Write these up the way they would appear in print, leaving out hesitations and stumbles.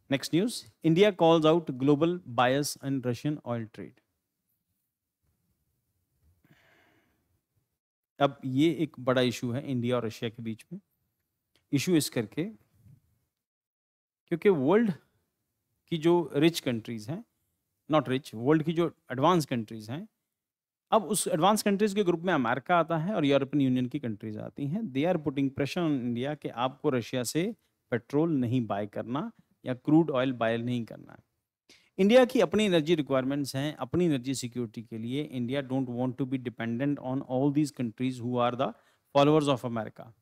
Next news, India calls out global बायस इन Russian oil trade. अब ये एक बड़ा इशू है इंडिया और रशिया के बीच में। इशू इस करके क्योंकि वर्ल्ड की जो रिच कंट्रीज हैं, नॉट रिच, वर्ल्ड की जो एडवांस कंट्रीज हैं, अब उस एडवांस कंट्रीज के ग्रुप में अमेरिका आता है और यूरोपियन यूनियन की कंट्रीज आती हैं। They are putting pressure on India कि आपको रशिया से पेट्रोल नहीं बाय करना या क्रूड ऑयल बाय नहीं करना है। इंडिया की अपनी एनर्जी रिक्वायरमेंट्स हैं, अपनी एनर्जी सिक्योरिटी के लिए India don't want to be dependent on all these countries who are the followers of America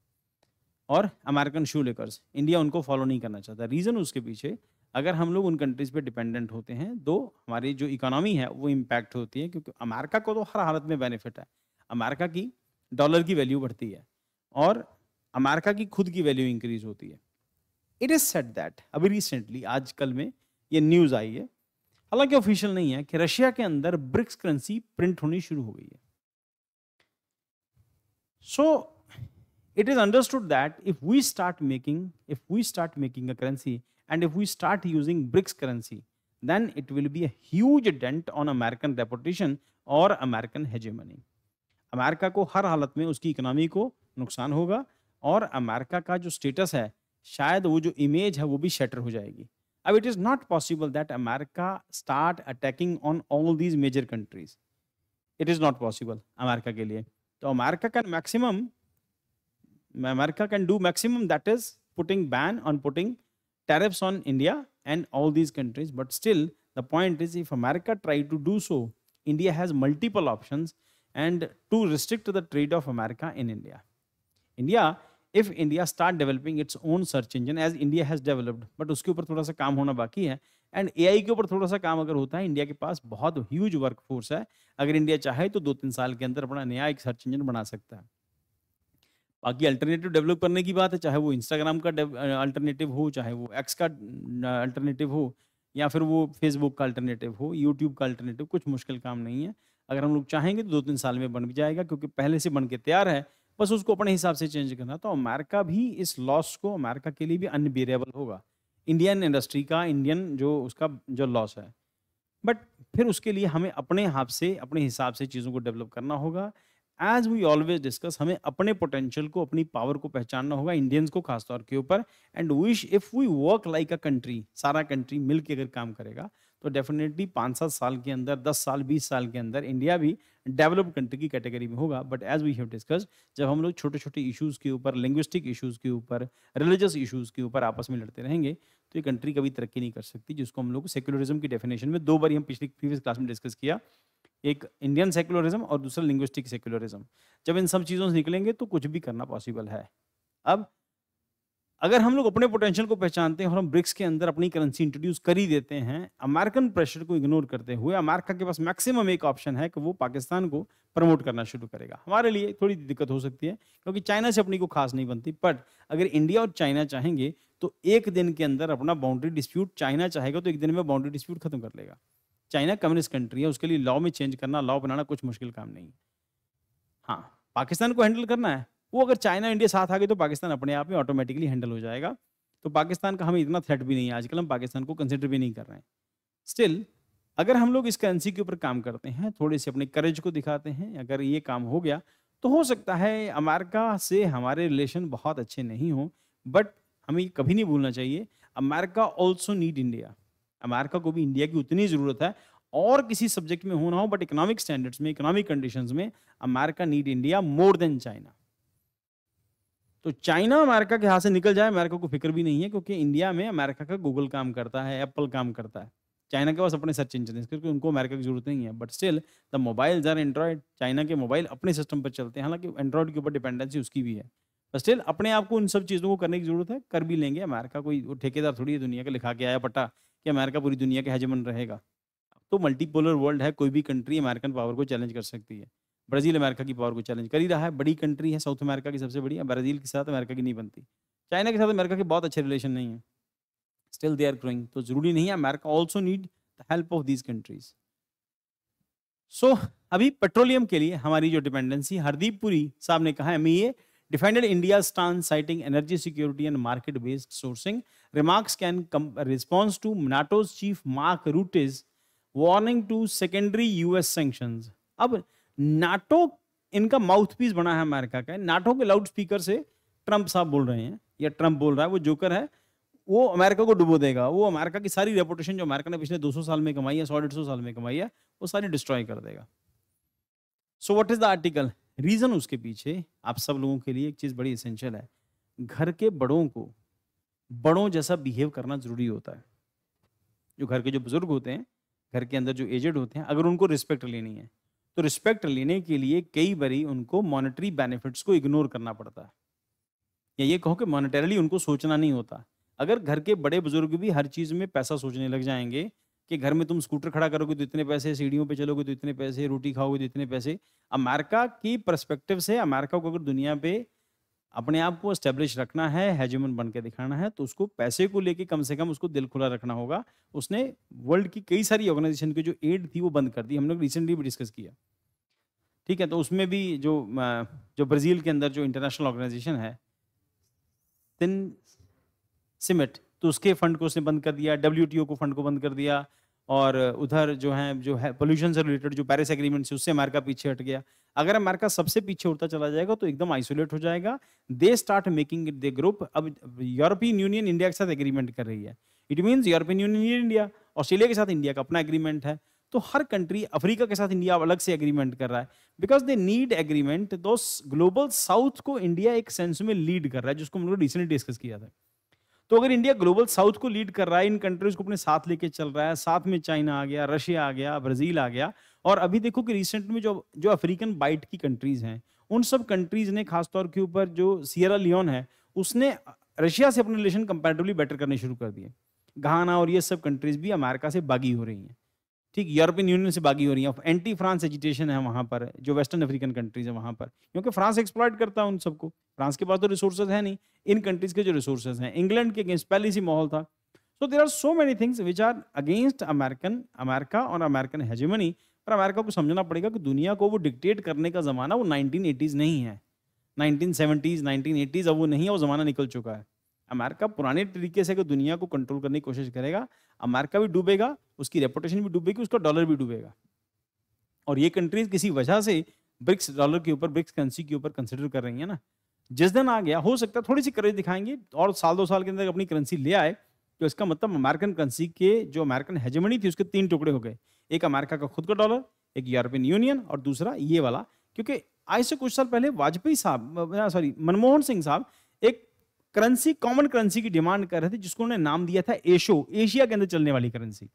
और अमेरिकन शू लेकर्स। इंडिया उनको फॉलो नहीं करना चाहता। रीज़न उसके पीछे, अगर हम लोग उन कंट्रीज़ पे डिपेंडेंट होते हैं तो हमारी जो इकोनॉमी है वो इम्पैक्ट होती है, क्योंकि अमेरिका को तो हर हालत में बेनिफिट है। अमेरिका की डॉलर की वैल्यू बढ़ती है और अमेरिका की खुद की वैल्यू इंक्रीज होती है। इट इज़ सेड दैट, अभी रिसेंटली आजकल में ये न्यूज़ आई है, हालांकि ऑफिशियल नहीं है, कि रशिया के अंदर ब्रिक्स करेंसी प्रिंट होनी शुरू हो गई है। सो it is understood that if we start making a currency and if we start using BRICS currency, then it will be a huge dent on American reputation और American hegemony. America को हर हालत में उसकी इकोनॉमी को नुकसान होगा और America का जो स्टेटस है, शायद वो जो इमेज है वो भी शटर हो जाएगी। अब it is not possible that America start attacking on all these major countries. It is not possible America के लिए। तो अमेरिका का maximum America can do maximum, that is putting ban on putting tariffs on India and all these countries. But still, the point is, if America try to do so, India has multiple options and to restrict the trade of America in India. If India start developing its own search engine as India has developed, but उसके ऊपर थोड़ा सा काम होना बाकी है, and AI के ऊपर थोड़ा सा काम अगर होता है, इंडिया के पास बहुत ह्यूज वर्कफोर्स है। अगर इंडिया चाहे तो 2-3 साल के अंदर अपना नया एक सर्च इंजन बना सकता है। बाकी अल्टरनेटिव डेवलप करने की बात है, चाहे वो इंस्टाग्राम का अल्टरनेटिव हो, चाहे वो एक्स का अल्टरनेटिव हो, या फिर वो फेसबुक का अल्टरनेटिव हो, यूट्यूब का अल्टरनेटिव, कुछ मुश्किल काम नहीं है। अगर हम लोग चाहेंगे तो 2-3 साल में बन भी जाएगा, क्योंकि पहले से बन के तैयार है, बस उसको अपने हिसाब से चेंज करना। तो अमेरिका भी इस लॉस को, अमेरिका के लिए भी अनबियरेबल होगा, इंडियन इंडस्ट्री का, इंडियन जो उसका जो लॉस है। बट फिर उसके लिए हमें अपने हाथ से, अपने हिसाब से चीज़ों को डेवलप करना होगा। एज वी ऑलवेज डिस्कस, हमें अपने पोटेंशियल को, अपनी पावर को पहचानना होगा, इंडियंस को खासतौर के ऊपर। And wish if we work like a country, सारा कंट्री मिलकर अगर काम करेगा तो डेफिनेटली 5-7 साल के अंदर, 10 साल, 20 साल के अंदर इंडिया भी डेवलप्ड कंट्री की कैटेगरी में होगा। But as we have discuss, जब हम लोग छोटे छोटे इश्यूज़ के ऊपर, लिंग्विस्टिक इश्यूज़ के ऊपर, रिलीजियस इश्यूज़ के ऊपर आपस में लड़ते रहेंगे तो ये कंट्री कभी तरक्की नहीं कर सकती, जिसको हम लोग सेक्युलरिज्म की डेफिनेशन में 2 बार हम पिछली प्रीवियस क्लास में डिस्कस किया। एक इंडियन सेक्युलरिज्म और दूसरा लिंग्विस्टिक सेक्युलरिज्म। जब इन सब चीज़ों से निकलेंगे तो कुछ भी करना पॉसिबल है। अब अगर हम लोग अपने पोटेंशियल को पहचानते हैं और हम ब्रिक्स के अंदर अपनी करेंसी इंट्रोड्यूस कर ही देते हैं, अमेरिकन प्रेशर को इग्नोर करते हुए, अमेरिका के पास मैक्सिमम एक ऑप्शन है कि वो पाकिस्तान को प्रमोट करना शुरू करेगा। हमारे लिए थोड़ी दिक्कत हो सकती है क्योंकि चाइना से अपनी को खास नहीं बनती, बट अगर इंडिया और चाइना चाहेंगे तो एक दिन के अंदर अपना बाउंड्री डिस्प्यूट, चाइना चाहेगा तो एक दिन में बाउंड्री डिस्प्यूट खत्म कर लेगा। चाइना कम्युनिस्ट कंट्री है, उसके लिए लॉ में चेंज करना, लॉ बनाना कुछ मुश्किल काम नहीं है। हाँ, पाकिस्तान को हैंडल करना है, वो अगर चाइना इंडिया साथ आ गए तो पाकिस्तान अपने आप में ऑटोमेटिकली हैंडल हो जाएगा। तो पाकिस्तान का हमें इतना थ्रेट भी नहीं है, आजकल हम पाकिस्तान को कंसिडर भी नहीं कर रहे हैं। स्टिल अगर हम लोग इस करेंसी के ऊपर काम करते हैं, थोड़े से अपने करेज को दिखाते हैं, अगर ये काम हो गया तो हो सकता है अमेरिका से हमारे रिलेशन बहुत अच्छे नहीं हों, बट हमें कभी नहीं भूलना चाहिए, America also need India. America को भी इंडिया की उतनी ज़रूरत है, और किसी सब्जेक्ट में हो ना हो, बट इकोनॉमिक स्टैंडर्ड्स में, इकोनॉमिक कंडीशंस में America need India more than China. तो चाइना अमेरिका के हाथ से निकल जाए, अमेरिका को फिक्र भी नहीं है, क्योंकि इंडिया में अमेरिका का गूगल काम करता है, एप्पल काम करता है। चाइना के पास अपने सर्च इंजन है, क्योंकि उनको अमेरिका की जरूरत नहीं है। But still the mobiles are android, China के मोबाइल अपने सिस्टम पर चलते हैं, हालांकि एंड्रॉयड के ऊपर डिपेंडेंसी उसकी भी है। बट स्टिल अपने आप को उन सब चीज़ों को करने की जरूरत है, कर भी लेंगे। अमेरिका कोई ठेकेदार थोड़ी है दुनिया का, लिखा के आया पट्टा कि अमेरिका पूरी दुनिया के हेजेमन रहेगा। तो मल्टीपोलर वर्ल्ड है, कोई भी कंट्री अमेरिकन पावर को चैलेंज कर सकती है। ब्राज़ील अमेरिका की पावर को चैलेंज कर ही रहा है, बड़ी कंट्री है, साउथ अमेरिका की सबसे बड़ी। ब्राज़ील के साथ अमेरिका की नहीं बनती, चाइना के साथ अमेरिका के बहुत अच्छे रिलेशन नहीं है, स्टिल दे आर ग्रोइंग। तो जरूरी नहीं है, America also need the help of these countries. So अभी पेट्रोलियम के लिए हमारी जो डिपेंडेंसी, हरदीप पुरी साहब ने कहा MEA defended India's stance, citing energy security and market-based sourcing. Remarks can response to NATO's chief Mark Rutte's warning to secondary US sanctions. अब NATO इनका माउथपीस बना है अमेरिका का. नाटो के लाउड स्पीकर से ट्रंप साहब बोल रहे हैं, या ट्रंप बोल रहा है, वो जोकर है, वो अमेरिका को डुबो देगा. वो अमेरिका की सारी रेपुटेशन जो अमेरिका ने पिछले 200 साल में कमाई है, 100-150 साल में कमाई है, वो सारी डिस्ट्रॉय कर देगा. So what is the article? Reason उसके पीछे आप सब लोगों के लिए एक चीज बड़ी एसेंशियल है. घर के बड़ों को बड़ों जैसा बिहेव करना जरूरी होता है. जो घर के जो बुजुर्ग होते हैं, घर के अंदर जो एजेड होते हैं, अगर उनको रिस्पेक्ट लेनी है तो रिस्पेक्ट लेने के लिए कई बारी उनको मॉनेटरी बेनिफिट्स को इग्नोर करना पड़ता है, या ये कहो कि मॉनेटरीली उनको सोचना नहीं होता. अगर घर के बड़े बुजुर्ग भी हर चीज में पैसा सोचने लग जाएंगे कि घर में तुम स्कूटर खड़ा करोगे तो इतने पैसे, सीढ़ियों पे चलोगे तो इतने पैसे, रोटी खाओगे तो इतने पैसे. अमेरिका की पर्सपेक्टिव से अमेरिका को अगर दुनिया पे अपने आप को एस्टेब्लिश रखना है, हेजेमन बन के दिखाना है, तो उसको पैसे को लेके कम से कम उसको दिल खुला रखना होगा. उसने वर्ल्ड की कई सारी ऑर्गेनाइजेशन की जो एड थी वो बंद कर दी. हम लोग रिसेंटली भी डिस्कस किया, ठीक है. तो उसमें भी जो ब्राजील के अंदर जो इंटरनेशनल ऑर्गेनाइजेशन है सिमेट, तो उसके फंड को उसने बंद कर दिया. WTO को फंड को बंद कर दिया. और उधर जो है पोल्यूशन से रिलेटेड जो पेरिस एग्रीमेंट से, उससे अमेरिका पीछे हट गया. अगर अमेरिका सबसे पीछे उड़ता चला जाएगा तो एकदम आइसोलेट हो जाएगा. They start making it the group. अब यूरोपियन यूनियन इंडिया के साथ एग्रीमेंट कर रही है. It means European union India. Australia के साथ इंडिया का अपना एग्रीमेंट है. तो हर कंट्री, अफ्रीका के साथ इंडिया अलग से एग्रीमेंट कर रहा है, बिकॉज दे नीड एग्रीमेंट. तो ग्लोबल साउथ को इंडिया एक सेंस में लीड कर रहा है, जिसको हम लोग रिसेंटली डिस्कस किया था. तो अगर इंडिया ग्लोबल साउथ को लीड कर रहा है, इन कंट्रीज को अपने साथ लेके चल रहा है, साथ में चाइना आ गया, रशिया आ गया, ब्राजील आ गया, और अभी देखो कि रिसेंट में जो अफ्रीकन बाइट की कंट्रीज हैं, उन सब कंट्रीज ने खासतौर के ऊपर जो सियरा लियोन है, उसने रशिया से अपने रिलेशन कंपैरेटिवली बेटर करने शुरू कर दिए. घाना और ये सब कंट्रीज भी अमेरिका से बागी हो रही हैं, ठीक. यूरोपियन यूनियन से बागी हो रही है. एंटी फ्रांस एजिटेशन है वहाँ पर, जो वेस्टर्न अफ्रीकन कंट्रीज है वहाँ पर, क्योंकि फ्रांस एक्सप्लॉइट करता है उन सबको. फ्रांस के पास तो रिसोर्सेज है नहीं, इन कंट्रीज के जो रिसोर्सेज हैं. इंग्लैंड के अगेंस्ट पहले ही माहौल था. So there are so many things which are against America और अमेरिकन हेजेमनी. पर अमेरिका को समझना पड़ेगा कि दुनिया को वो डिक्टेट करने का जमाना वो 1980s नहीं है, 1970s 1980s अब वो नहीं है, वो जमाना निकल चुका है. अमेरिका पुराने तरीके से अगर दुनिया को कंट्रोल करने की कोशिश करेगा, अमेरिका भी डूबेगा, उसकी रेपुटेशन भी डूबेगी, उसका डॉलर भी डूबेगा. और ये कंट्रीज किसी वजह से ब्रिक्स डॉलर के ऊपर, ब्रिक्स करेंसी के ऊपर कंसिडर कर रही है ना. जिस दिन आ गया, हो सकता है थोड़ी सी करेज दिखाएंगे और साल 2 साल के अंदर अपनी करेंसी ले आए, तो इसका मतलब अमेरिकन करेंसी के जो अमेरिकन हेजेमनी थी उसके 3 टुकड़े हो गए. एक अमेरिका का खुद का डॉलर, एक यूरोपियन यूनियन, और दूसरा ये वाला. क्योंकि आज से कुछ साल पहले वाजपेयी साहब, मनमोहन सिंह साहब एक करेंसी, कॉमन करेंसी की डिमांड कर रहे थे, जिसको उन्होंने नाम दिया था एशो, एशिया के अंदर चलने वाली करेंसी.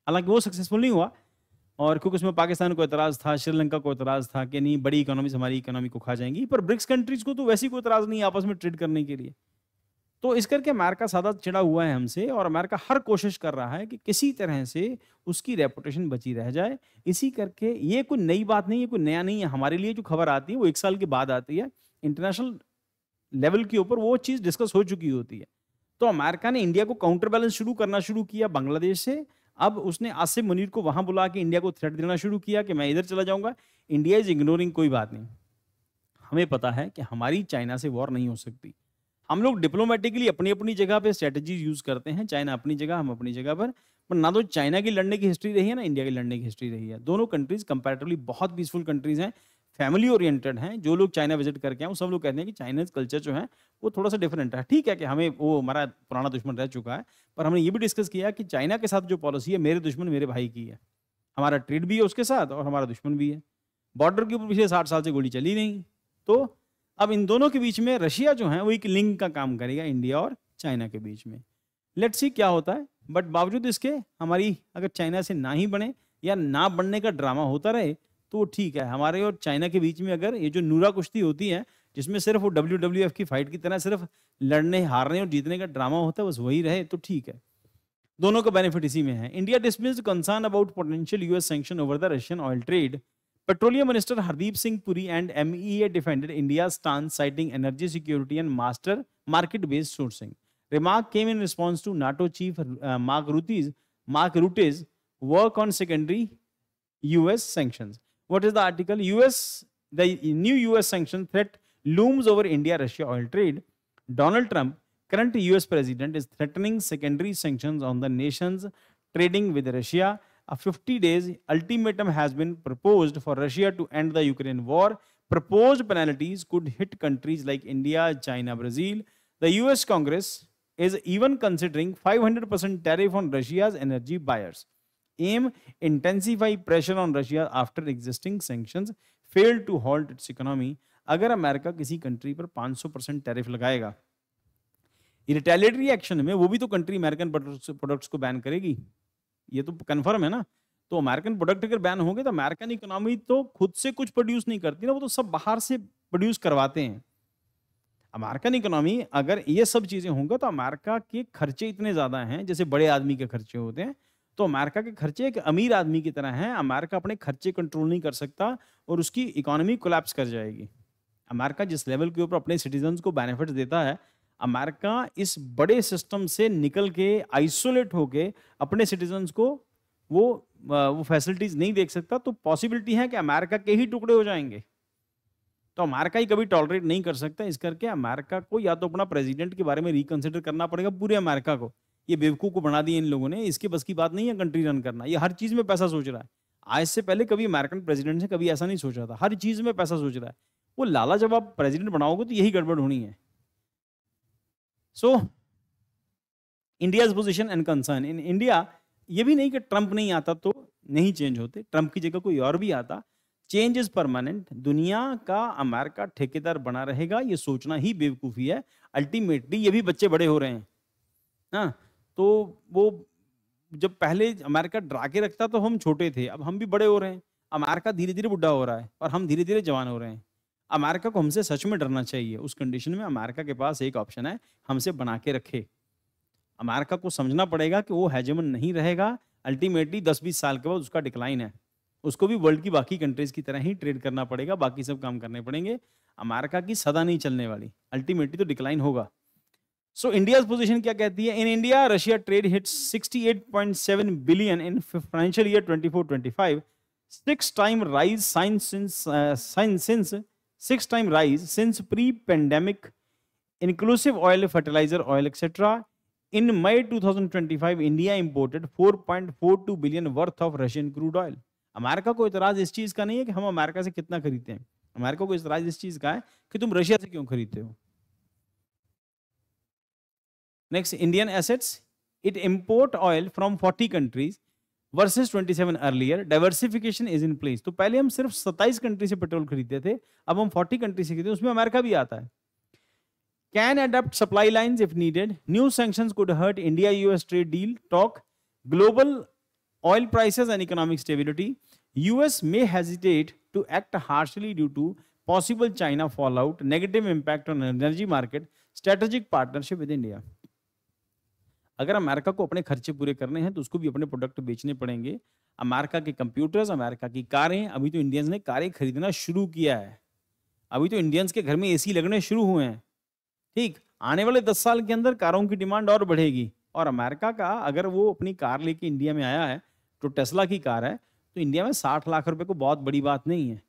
हालांकि वो सक्सेसफुल नहीं हुआ, और क्योंकि उसमें पाकिस्तान को एतराज था, श्रीलंका को एतराज था कि नहीं, बड़ी इकोनॉमीज हमारी इकोनॉमी को खा जाएंगी. पर ब्रिक्स कंट्रीज को तो वैसे ही कोई एतराज नहीं आपस में ट्रेड करने के लिए. तो इस करके अमेरिका सादा चिड़ा हुआ है हमसे, और अमेरिका हर कोशिश कर रहा है कि किसी तरह से उसकी रेपुटेशन बची रह जाए. इसी करके ये कोई नई बात नहीं है, कोई नया नहीं है. हमारे लिए जो खबर आती है वो 1 साल के बाद आती है. इंटरनेशनल लेवल के ऊपर वो चीज डिस्कस हो चुकी होती है. तो अमेरिका ने इंडिया को काउंटर बैलेंस करना शुरू किया बांग्लादेश से. अब उसने आसिफ मुनीर को वहां बुला के इंडिया को थ्रेट देना शुरू किया कि मैं इधर चला जाऊंगा. India is ignoring. कोई बात नहीं, हमें पता है कि हमारी चाइना से वॉर नहीं हो सकती. हम लोग डिप्लोमेटिकली अपनी अपनी जगह पे स्ट्रेटजीज यूज करते हैं, चाइना अपनी जगह, हम अपनी जगह पर ना तो चाइना की लड़ने की हिस्ट्री रही है, ना इंडिया की लड़ने की हिस्ट्री रही है. दोनों कंट्रीज कंपैरेटिवली बहुत पीसफुल कंट्रीज हैं, फैमिली ओरिएंटेड हैं. जो लोग चाइना विजिट करके आए वो सब लोग कहते हैं कि चाइनीज कल्चर जो है वो थोड़ा सा डिफरेंट है. ठीक है कि हमें वो हमारा पुराना दुश्मन रह चुका है, पर हमने ये भी डिस्कस किया कि चाइना के साथ जो पॉलिसी है, मेरे दुश्मन मेरे भाई की है. हमारा ट्रेड भी है उसके साथ और हमारा दुश्मन भी है. बॉर्डर के ऊपर पिछले 60 साल से गोली चली नहीं. तो अब इन दोनों के बीच में रशिया जो है वो एक लिंक का काम करेगा इंडिया और चाइना के बीच में. लेट्स सी क्या होता है. बट बावजूद इसके हमारी अगर चाइना से ना ही बने या ना बनने का ड्रामा होता रहे तो ठीक है. हमारे और चाइना के बीच में अगर ये जो नूरा कुश्ती होती है, जिसमें सिर्फ वो WWF की फाइट की तरह सिर्फ लड़ने, हारने और जीतने का ड्रामा होता है, बस वही रहे तो ठीक है. दोनों का बेनिफिट इसी में है. India dismissed concern about potential US sanction over the Russian oil trade. Petroleum Minister Hardeep Singh Puri and MEA defended India's stance, citing energy security and market-based sourcing. Remark came in response to NATO chief Mark Rutte's work on secondary US sanctions. What is the article? The new US sanction threat looms over India-Russia oil trade. Donald Trump, current US president, is threatening secondary sanctions on the nations trading with Russia. A 50 days ultimatum has been proposed for Russia to end the Ukraine war. Proposed penalties could hit countries like India, China, Brazil. The US Congress is even considering 500% tariff on Russia's energy buyers. Aim intensify pressure on Russia after existing sanctions failed to halt its economy. अगर America किसी country पर 500% tariff लगाएगा, retaliatory action में वो भी तो country American products को ban करेगी, ये तो कंफर्म है ना। तो अमेरिकन प्रोडक्ट अगर बैन होंगे तो अमेरिकन इकोनॉमी तो खुद से कुछ प्रोड्यूस नहीं करती ना, वो तो सब बाहर से प्रोड्यूस करवाते हैं। अमेरिकन इकोनॉमी अगर ये सब चीजें होंगी तो अमेरिका के खर्चे इतने ज्यादा हैं, जैसे बड़े आदमी के खर्चे होते हैं, तो अमेरिका के खर्चे एक अमीर आदमी की तरह हैं। अमेरिका अपने खर्चे कंट्रोल नहीं कर सकता और उसकी इकोनॉमी कोलैप्स कर जाएगी। अमेरिका जिस लेवल के ऊपर अपने सिटीजन्स को बेनिफिट्स देता है, अमेरिका इस बड़े सिस्टम से निकल के आइसोलेट होके अपने सिटीजन्स को वो फैसिलिटीज नहीं देख सकता। तो पॉसिबिलिटी है कि अमेरिका के ही टुकड़े हो जाएंगे। तो अमेरिका ही कभी टॉलरेट नहीं कर सकता। इस करके अमेरिका को या तो अपना प्रेसिडेंट के बारे में रिकंसिडर करना पड़ेगा। पूरे अमेरिका को ये बेवकूफ को बना दिया इन लोगों ने, इसके बस की बात नहीं है कंट्री रन करना। ये हर चीज में पैसा सोच रहा है। आज से पहले कभी अमेरिकन प्रेसिडेंट ने कभी ऐसा नहीं सोचा था, हर चीज में पैसा सोच रहा है। वो लाला जब आप प्रेसिडेंट बनाओगे तो यही गड़बड़ होनी है। सो India's position and concern in India, ये भी नहीं कि ट्रंप नहीं आता तो नहीं चेंज होते, ट्रंप की जगह कोई और भी आता। Change is permanent. दुनिया का अमेरिका ठेकेदार बना रहेगा, ये सोचना ही बेवकूफ़ी है। अल्टीमेटली ये भी बच्चे बड़े हो रहे हैं हाँ, तो वो जब पहले अमेरिका डरा के रखता तो हम छोटे थे, अब हम भी बड़े हो रहे हैं। अमेरिका धीरे धीरे बुढ़ा हो रहा है और हम धीरे धीरे जवान हो रहे हैं। अमेरिका को हमसे सच में डरना चाहिए। उस कंडीशन में अमेरिका के पास एक ऑप्शन है, हमसे बना के रखे। अमेरिका को समझना पड़ेगा कि वो हेजेमन नहीं रहेगा। अल्टीमेटली 10-20 साल के बाद उसका डिक्लाइन है। उसको भी वर्ल्ड की बाकी कंट्रीज की तरह ही ट्रेड करना पड़ेगा, बाकी सब काम करने पड़ेंगे। अमेरिका की सदा नहीं चलने वाली, अल्टीमेटली तो डिक्लाइन होगा। सो इंडियाज पोजीशन क्या कहती है? In India Russia trade hits 68.7 billion in financial year 24-25, 6 time rise since pre-pandemic, inclusive oil, fertilizer, oil, etc. In May 2025, India imported 4.42 billion worth of Russian crude oil. America को इतराज इस चीज का नहीं है कि हम अमेरिका से कितना खरीदते हैं, अमेरिका को इतराज इस चीज का है कि तुम रशिया से क्यों खरीदते हो। Next, Indian assets, it import oil from 40 countries versus 27 earlier, diversification is in place. तो पहले हम सिर्फ 27 कंट्री से पेट्रोल खरीदते थे, अब हम 40 कंट्री से खरीदते हैं, उसमें अमेरिका भी आता है। Can adopt supply lines if needed, new sanctions could hurt India US trade deal talk, global oil prices and economic stability, US may hesitate to act harshly due to possible China fallout, negative impact on energy market, strategic partnership with India. अगर America को अपने खर्चे पूरे करने हैं तो उसको भी अपने प्रोडक्ट बेचने पड़ेंगे। अमेरिका के कंप्यूटर्स, अमेरिका की कारें, अभी तो इंडियंस ने कारें खरीदना शुरू किया है। अभी तो इंडियंस के घर में एसी लगने शुरू हुए हैं। ठीक, आने वाले 10 साल के अंदर कारों की डिमांड और बढ़ेगी। और अमेरिका का अगर वो अपनी कार लेके इंडिया में आया है, तो टेस्ला की कार है, तो इंडिया में 60 लाख रुपए को बहुत बड़ी बात नहीं है।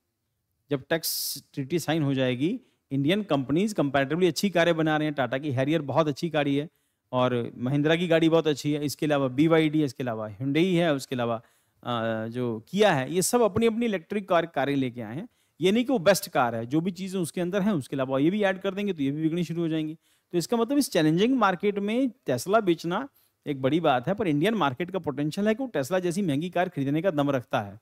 जब टैक्स ट्रीटी साइन हो जाएगी, इंडियन कंपनीज कंपैरेटिवली अच्छी कारें बना रहे हैं। टाटा की हैरियर बहुत अच्छी गाड़ी है और महिंद्रा की गाड़ी बहुत अच्छी है। इसके अलावा BYD है, इसके अलावा हुंडई है, उसके अलावा जो किया है, ये सब अपनी अपनी इलेक्ट्रिक कारें लेके आए हैं। ये नहीं कि वो बेस्ट कार है, जो भी चीज़ें उसके अंदर हैं उसके अलावा ये भी ऐड कर देंगे तो ये भी बिकनी शुरू हो जाएंगी। तो इसका मतलब इस चैलेंजिंग मार्केट में टेस्ला बेचना एक बड़ी बात है, पर इंडियन मार्केट का पोटेंशियल है कि वो टेस्ला जैसी महंगी कार खरीदने का दम रखता है।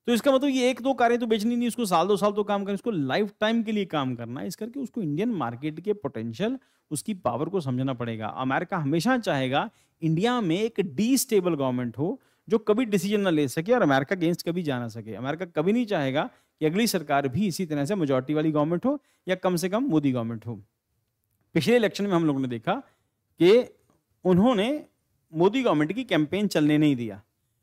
तो इसका मतलब ये 1-2 कारें तो बेचनी नहीं, उसको साल 2 साल तो काम करना, उसको लाइफ टाइम के लिए काम करना है। इस करके उसको इंडियन मार्केट के पोटेंशियल, उसकी पावर को समझना पड़ेगा। अमेरिका हमेशा चाहेगा इंडिया में एक डीस्टेबल गवर्नमेंट हो जो कभी डिसीजन ना ले सके और अमेरिका अगेंस्ट कभी जा ना सके। अमेरिका कभी नहीं चाहेगा कि अगली सरकार भी इसी तरह से मेजॉरिटी वाली गवर्नमेंट हो या कम से कम मोदी गवर्नमेंट हो। पिछले इलेक्शन में हम लोगों ने देखा कि उन्होंने मोदी गवर्नमेंट की कैंपेन चलने नहीं दिया।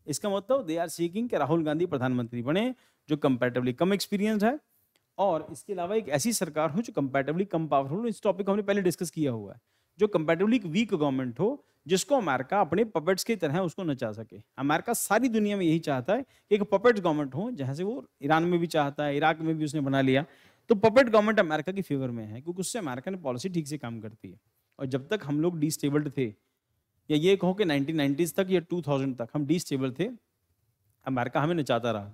इसका मतलब दे आर सीकिंग कि राहुल गांधी प्रधानमंत्री बने जो कंपैरेटिवली कम एक्सपीरियंस है और इसके अलावा एक ऐसी सरकार हो जो कंपैरेटिवली कम पावरफुल। इस टॉपिक को हमने पहले डिस्कस किया हुआ है। जो कंपैरेटिवली वीक गवर्नमेंट हो जिसको अमेरिका अपने पपेट्स की तरह उसको नचा सके। अमेरिका सारी दुनिया में यही चाहता है कि एक पपेट्स गवर्नमेंट हो, जहां से वो ईरान में भी चाहता है, इराक में भी उसने बना लिया। तो पपेट गवर्नमेंट अमेरिका की फेवर में है, क्योंकि उससे अमेरिकन पॉलिसी ठीक से काम करती है। और जब तक हम लोग डिस्टेबल्ड थे, या ये कहो कि 1990s तक या 2000 तक हम डिस्टेबल थे, अमेरिका हमें नचाता रहा।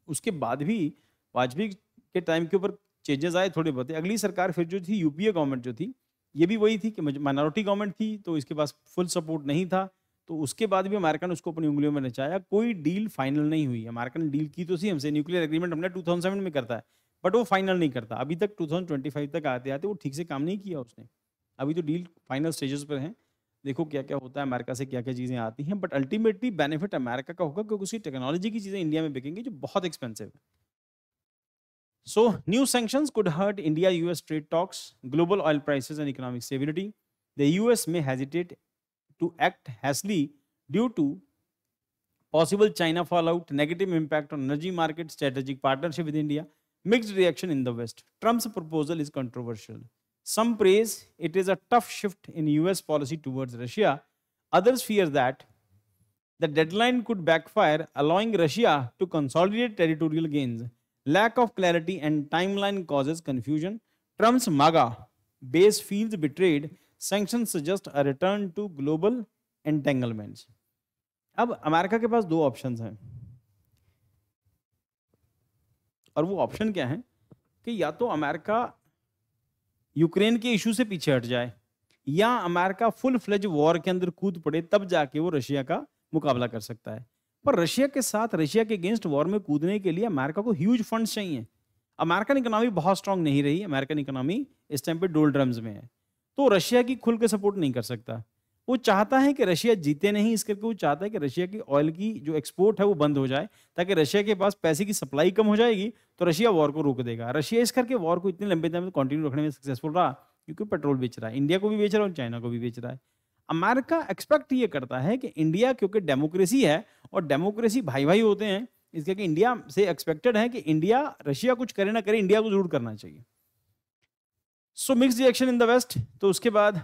उसके बाद भी वाजपेयी के टाइम के ऊपर चेंजेस आए थोड़े बहुत। अगली सरकार फिर जो थी, यूपीए गवर्नमेंट जो थी, ये भी वही थी कि माइनॉरिटी गवर्नमेंट थी, तो इसके पास फुल सपोर्ट नहीं था। तो उसके बाद भी अमेरिका ने उसको अपनी उंगलियों में नचाया, कोई डील फाइनल नहीं हुई। अमेरिका ने डील की तो सी हमसे, न्यूक्लियर एग्रीमेंट हमने 2007 में करता है, बट वो फाइनल नहीं करता। अभी तक 2025 तक आते आते वो ठीक से काम नहीं किया उसने। अभी तो डील फाइनल स्टेजेस पर है, देखो क्या क्या होता है, अमेरिका से क्या क्या चीज़ें आती हैं, बट अल्टीमेटली बेनिफिट अमेरिका का होगा, क्योंकि उसकी टेक्नोलॉजी की चीज़ें इंडिया में बिकेंगी जो बहुत एक्सपेंसिव है। So, new sanctions could hurt India-US trade talks, global oil prices, and economic stability. The US may hesitate to act hastily due to possible China fallout, negative impact on energy market, strategic partnership with India, mixed reaction in the West. Trump's proposal is controversial. Some praise it is a tough shift in US policy towards Russia. Others fear that the deadline could backfire, allowing Russia to consolidate territorial gains. Lack of clarity and timeline causes confusion. Trump's MAGA base feels betrayed. Sanctions suggest a return to global entanglements. अब America के पास दो options हैं, और वो option क्या है कि या तो अमेरिका यूक्रेन के इशू से पीछे हट जाए, या अमेरिका फुल फ्लेज वॉर के अंदर कूद पड़े, तब जाके वो रशिया का मुकाबला कर सकता है। पर रशिया के साथ, रशिया के अगेंस्ट वॉर में कूदने के लिए अमेरिका को ह्यूज फंड्स चाहिए। अमेरिकन इकोनॉमी बहुत स्ट्रांग नहीं रही, अमेरिकन इकोनॉमी इस टाइम पे डोल्ड्रम्स में है, तो रशिया की खुल के सपोर्ट नहीं कर सकता। वो चाहता है कि रशिया जीते नहीं, इस करके वो चाहता है कि रशिया की ऑयल की जो एक्सपोर्ट है वो बंद हो जाए, ताकि रशिया के पास पैसे की सप्लाई कम हो जाएगी, तो रशिया वॉर को रोक देगा। रशिया इस करके वॉर को इतने लंबे टाइम तक कंटिन्यू रखने में सक्सेसफुल रहा, क्योंकि पेट्रोल बेच रहा है, इंडिया को भी बेच रहा है और चाइना को भी बेच रहा है। अमेरिका एक्सपेक्ट ये करता है कि इंडिया, क्योंकि डेमोक्रेसी है और डेमोक्रेसी भाई भाई होते हैं, इसके कि इंडिया से एक्सपेक्टेड है कि इंडिया, रशिया कुछ करे ना करे, इंडिया को जरूर करना चाहिए। So mixed reaction in the west. तो उसके बाद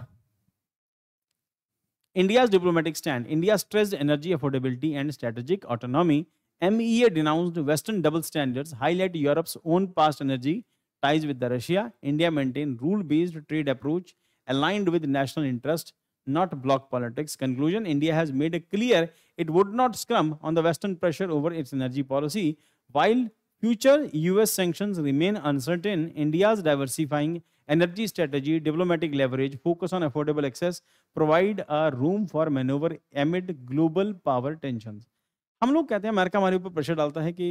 India's diplomatic stand. India stressed energy affordability and strategic autonomy. MEA denounced Western double standards, highlight Europe's own past energy ties with the Russia. India maintained rule-based trade approach aligned with national interest, not bloc politics. Conclusion, India has made it clear it would not succumb on the Western pressure over its energy policy. While future US sanctions remain uncertain, India's diversifying energy strategy, diplomatic leverage, focus on affordable access, provide a room for maneuver amid global power tensions. हम लोग कहते हैं America हमारे ऊपर pressure डालता है कि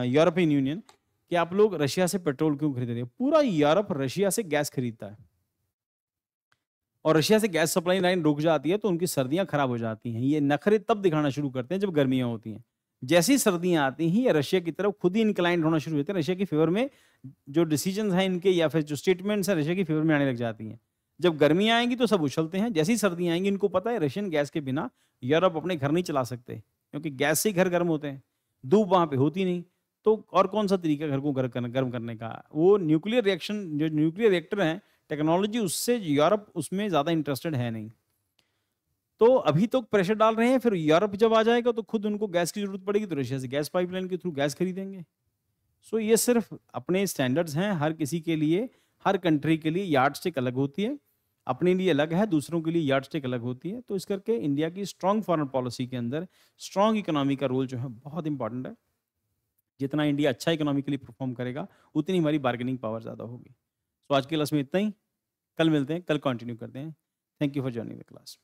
European union, कि आप लोग रशिया से पेट्रोल क्यों खरीद रहे हो। पूरा यूरोप रशिया से गैस खरीदता है, और रशिया से गैस सप्लाई लाइन रुक जाती है तो उनकी सर्दियां खराब हो जाती हैं। ये नखरे तब दिखाना शुरू करते हैं जब गर्मियां होती हैं। जैसी सर्दियां आती हैं, ये रशिया की तरफ खुद ही इंक्लाइंड होना शुरू होते हैं, रशिया की फेवर में जो डिसीजंस हैं इनके, या फिर जो स्टेटमेंट्स हैं, रशिया की फेवर में आने लग जाती हैं। जब गर्मियां आएंगी तो सब उछलते हैं, जैसी सर्दियां आएंगी इनको पता है रशियन गैस के बिना यूरोप अपने घर नहीं चला सकते, क्योंकि गैस से ही घर गर्म होते हैं, धूप वहां पे होती नहीं, तो और कौन सा तरीका घर को गर्म करने का। वो न्यूक्लियर रिएक्शन, जो न्यूक्लियर रिएक्टर हैं, टेक्नोलॉजी, उससे यूरोप उसमें ज़्यादा इंटरेस्टेड है नहीं। तो अभी तो प्रेशर डाल रहे हैं, फिर यूरोप जब आ जाएगा तो खुद उनको गैस की जरूरत पड़ेगी, तो रशिया से गैस पाइपलाइन के थ्रू गैस खरीदेंगे। सो ये सिर्फ अपने स्टैंडर्ड्स हैं, हर किसी के लिए, हर कंट्री के लिए यार्डस्टिक अलग होती है, अपने लिए अलग है, दूसरों के लिए यार्डस्टिक अलग होती है। तो इस करके इंडिया की स्ट्रॉन्ग फॉरेन पॉलिसी के अंदर स्ट्रॉन्ग इकोनॉमी का रोल जो है बहुत इंपॉर्टेंट है। जितना इंडिया अच्छा इकोनॉमिकली परफॉर्म करेगा, उतनी हमारी बार्गेनिंग पावर ज़्यादा होगी। तो आज की क्लास में इतना ही, कल मिलते हैं, कल कंटिन्यू करते हैं। Thank you for joining the class.